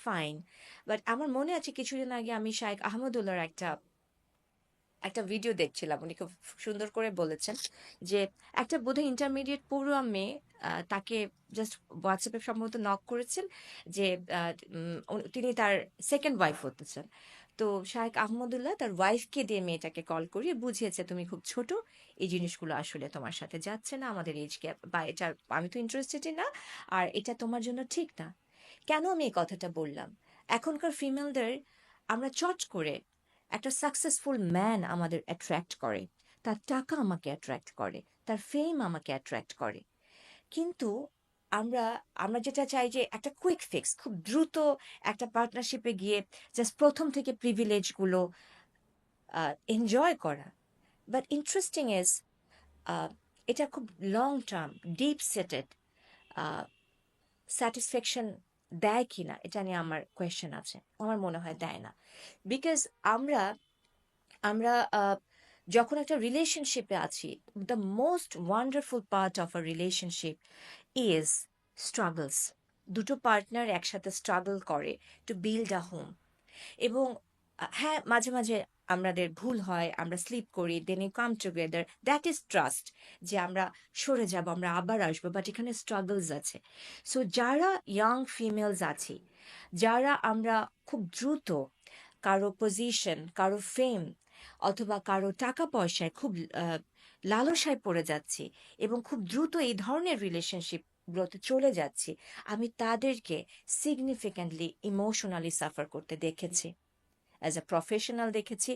Fine, but আমার মনে আছে কিছুদিন আগে আমি শায়েখ আহমদুল্লাহর একটা একটা ভিডিও দেখছিলাম, উনি খুব সুন্দর করে বলেছেন যে একটা বোধহয় ইন্টারমিডিয়েট পড়ুয়া মেয়ে তাকে জাস্ট হোয়াটসঅ্যাপে সম্ভবত নক করেছেন যে তিনি তার সেকেন্ড ওয়াইফ হতেছেন। তো শায়েখ আহমদুল্লাহ তার ওয়াইফকে দিয়ে মেয়েটাকে কল করিয়ে বুঝিয়েছে তুমি খুব ছোট, এই জিনিসগুলো আসলে তোমার সাথে যাচ্ছে না, আমাদের এজ গ্যাপ বা এটা আমি তো ইন্টারেস্টেডই না, আর এটা তোমার জন্য ঠিক না। কেন আমি এই কথাটা বললাম? এখনকার ফিমেলদের আমরা চট করে একটা সাকসেসফুল ম্যান আমাদের অ্যাট্রাক্ট করে, তার টাকা আমাকে অ্যাট্রাক্ট করে, তার ফেম আমাকে অ্যাট্রাক্ট করে। কিন্তু আমরা আমরা যেটা চাই যে একটা কুইক ফিক্স, খুব দ্রুত একটা পার্টনারশিপে গিয়ে জাস্ট প্রথম থেকে প্রিভিলেজগুলো এনজয় করা। বাট ইন্টারেস্টিং ইজ এটা খুব লং টার্ম ডিপ সেটেড স্যাটিসফ্যাকশন দেয় কিনা এটা নিয়ে আমার কোয়েশ্চেন আছে। আমার মনে হয় দেয় না। বিকজ আমরা আমরা যখন একটা রিলেশনশিপে আছি, the most wonderful part of a relationship is struggles. দুটো পার্টনার একসাথে স্ট্রাগল করে টু বিল্ড আ হোম। এবং হ্যাঁ, মাঝে মাঝে আমাদের ভুল হয়, আমরা স্লিপ করি, then you come together, that is trust. যে আমরা সরে যাব, আমরা আবার আসবো, বাট এখানে স্ট্রাগলস আছে। সো যারা ইয়াং ফিমেলস আছি, যারা আমরা খুব দ্রুত কারো পজিশন, কারো ফেম অথবা কারো টাকা পয়সায় খুব লালসায় পড়ে যাচ্ছি এবং খুব দ্রুত এই ধরনের রিলেশনশিপগুলোতে চলে যাচ্ছি, আমি তাদেরকে সিগনিফিক্যান্টলি ইমোশনালি সাফার করতে দেখেছি, অ্যাজ আ প্রফেশনাল দেখেছি,